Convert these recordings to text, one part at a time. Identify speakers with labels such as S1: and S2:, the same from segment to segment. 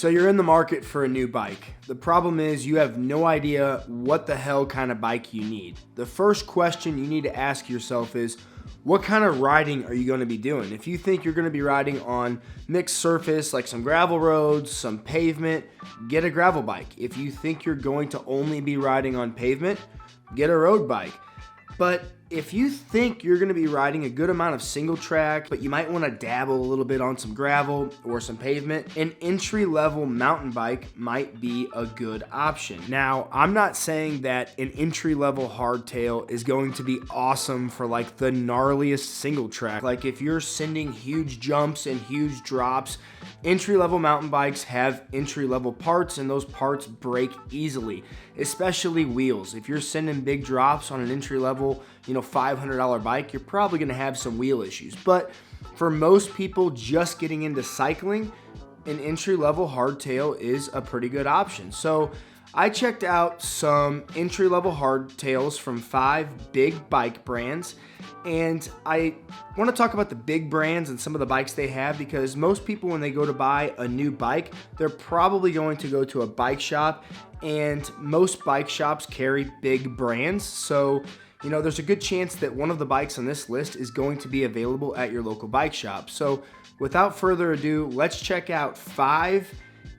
S1: So you're in the market for a new bike. The problem is you have no idea what the hell kind of bike you need. The first question you need to ask yourself is, what kind of riding are you going to be doing? If you think you're going to be riding on mixed surface like some gravel roads, some pavement, get a gravel bike. If you think you're going to only be riding on pavement, get a road bike. But if you think you're going to be riding a good amount of single track, but you might want to dabble a little bit on some gravel or some pavement, an entry-level mountain bike might be a good option. Now, I'm not saying that an entry-level hardtail is going to be awesome for like the gnarliest single track. Like if you're sending huge jumps and huge drops, entry-level mountain bikes have entry-level parts, and those parts break easily, especially wheels. If you're sending big drops on an entry-level, $500 bike, you're probably going to have some wheel issues. But for most people just getting into cycling, an entry-level hardtail is a pretty good option. So I checked out some entry-level hardtails from 5 big bike brands, and I want to talk about the big brands and some of the bikes they have, because most people, when they go to buy a new bike, they're probably going to go to a bike shop, and most bike shops carry big brands. So there's a good chance that one of the bikes on this list is going to be available at your local bike shop. So without further ado, let's check out 5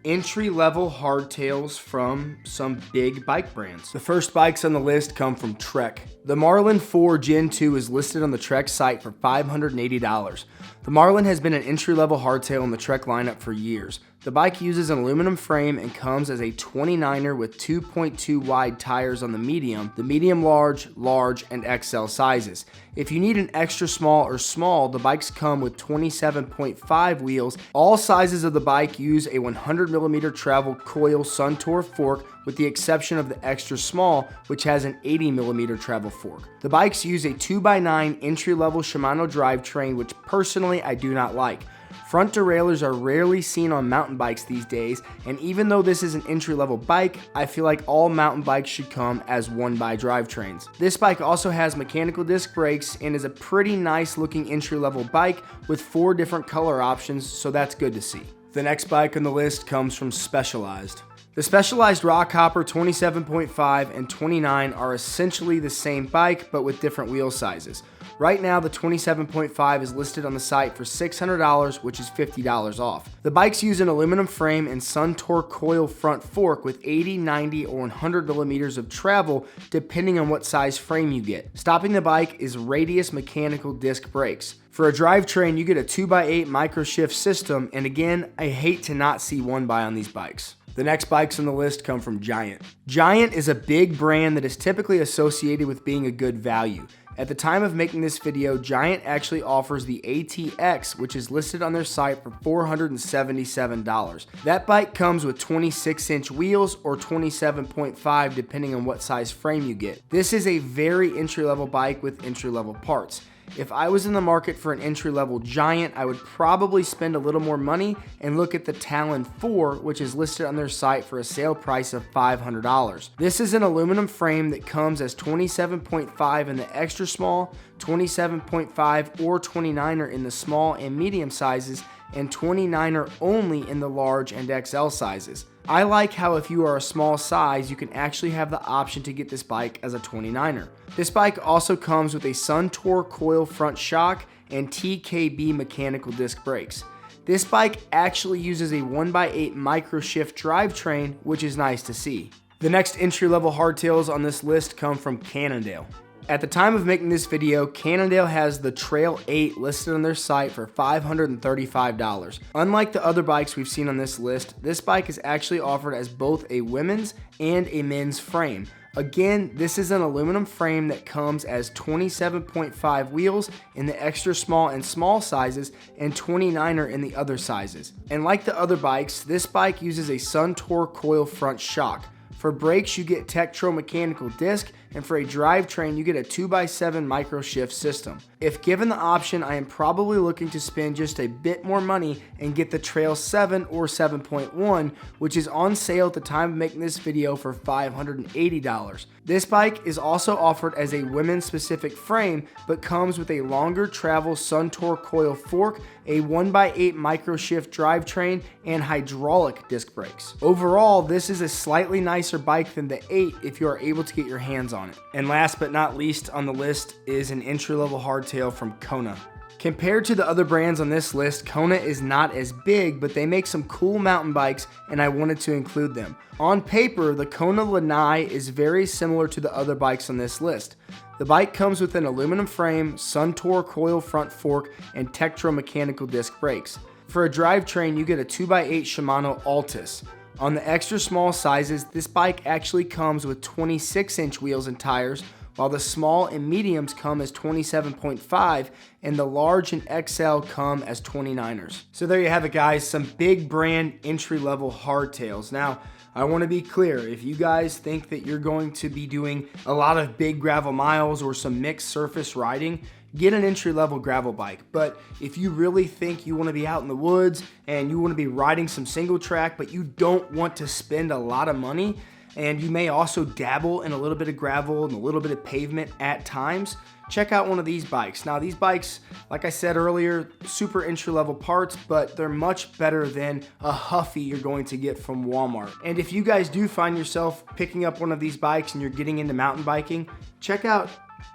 S1: entry-level hardtails from some big bike brands. The first bikes on the list come from Trek. The Marlin 4 Gen 2 is listed on the Trek site for $580. The Marlin has been an entry-level hardtail in the Trek lineup for years. The bike uses an aluminum frame and comes as a 29er with 2.2 wide tires on the medium large, and XL sizes. If you need an extra small or small, the bikes come with 27.5 wheels. All sizes of the bike use a 100mm travel coil Suntour fork, with the exception of the extra small, which has an 80mm travel fork. The bikes use a 2x9 entry-level Shimano drivetrain, which personally I do not like. Front derailleurs are rarely seen on mountain bikes these days, and even though this is an entry-level bike, I feel like all mountain bikes should come as 1x drivetrains. This bike also has mechanical disc brakes and is a pretty nice looking entry-level bike with 4 different color options, so that's good to see. The next bike on the list comes from Specialized. The Specialized Rockhopper 27.5 and 29 are essentially the same bike, but with different wheel sizes. Right now, the 27.5 is listed on the site for $600, which is $50 off. The bikes use an aluminum frame and Suntour coil front fork with 80, 90, or 100 millimeters of travel, depending on what size frame you get. Stopping the bike is radius mechanical disc brakes. For a drivetrain, you get a 2x8 microshift system, and again, I hate to not see 1x on these bikes. The next bikes on the list come from Giant. Giant is a big brand that is typically associated with being a good value. At the time of making this video, Giant actually offers the ATX, which is listed on their site for $477. That bike comes with 26-inch wheels or 27.5 depending on what size frame you get. This is a very entry-level bike with entry-level parts. If I was in the market for an entry-level Giant, I would probably spend a little more money and look at the Talon 4, which is listed on their site for a sale price of $500. This is an aluminum frame that comes as 27.5 in the extra small, 27.5 or 29er in the small and medium sizes, and 29er only in the large and XL sizes. I like how if you are a small size, you can actually have the option to get this bike as a 29er. This bike also comes with a Suntour coil front shock and TKB mechanical disc brakes. This bike actually uses a 1x8 microshift drivetrain, which is nice to see. The next entry-level hardtails on this list come from Cannondale. At the time of making this video, Cannondale has the Trail 8 listed on their site for $535. Unlike the other bikes we've seen on this list, this bike is actually offered as both a women's and a men's frame. Again, this is an aluminum frame that comes as 27.5 wheels in the extra small and small sizes and 29er in the other sizes. And like the other bikes, this bike uses a Suntour coil front shock. For brakes, you get Tektro mechanical disc, and for a drivetrain, you get a 2x7 micro shift system. If given the option, I am probably looking to spend just a bit more money and get the Trail 7 or 7.1, which is on sale at the time of making this video for $580. This bike is also offered as a women's specific frame, but comes with a longer travel Suntour coil fork, a 1x8 micro shift drivetrain, and hydraulic disc brakes. Overall, this is a slightly nicer bike than the 8 if you are able to get your hands on it. And last but not least on the list is an entry-level hardtail from Kona. Compared to the other brands on this list, Kona is not as big, but they make some cool mountain bikes and I wanted to include them. On paper, the Kona Lanai is very similar to the other bikes on this list. The bike comes with an aluminum frame, Suntour coil front fork, and Tektro mechanical disc brakes. For a drivetrain, you get a 2x8 Shimano Altus. On the extra small sizes, this bike actually comes with 26-inch wheels and tires, while the small and mediums come as 27.5 and the large and XL come as 29ers. So there you have it, guys, some big brand entry-level hardtails. Now, I want to be clear, if you guys think that you're going to be doing a lot of big gravel miles or some mixed surface riding, get an entry-level gravel bike. But if you really think you want to be out in the woods and you want to be riding some single track, but you don't want to spend a lot of money, and you may also dabble in a little bit of gravel and a little bit of pavement at times, check out one of these bikes. Now, these bikes, like I said earlier, super entry-level parts, but they're much better than a Huffy you're going to get from Walmart. And if you guys do find yourself picking up one of these bikes and you're getting into mountain biking, check out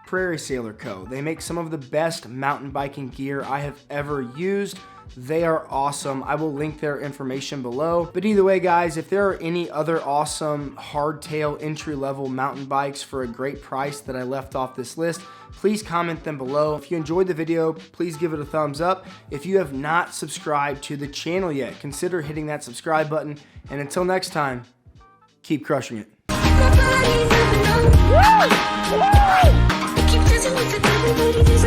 S1: Prairie Sailor Co. They make some of the best mountain biking gear I have ever used. They are awesome. I will link their information below. But either way, guys, if there are any other awesome hardtail entry-level mountain bikes for a great price that I left off this list, please comment them below. If you enjoyed the video, please give it a thumbs up. If you have not subscribed to the channel yet, consider hitting that subscribe button. And until next time, keep crushing it.
S2: Keep dancing with the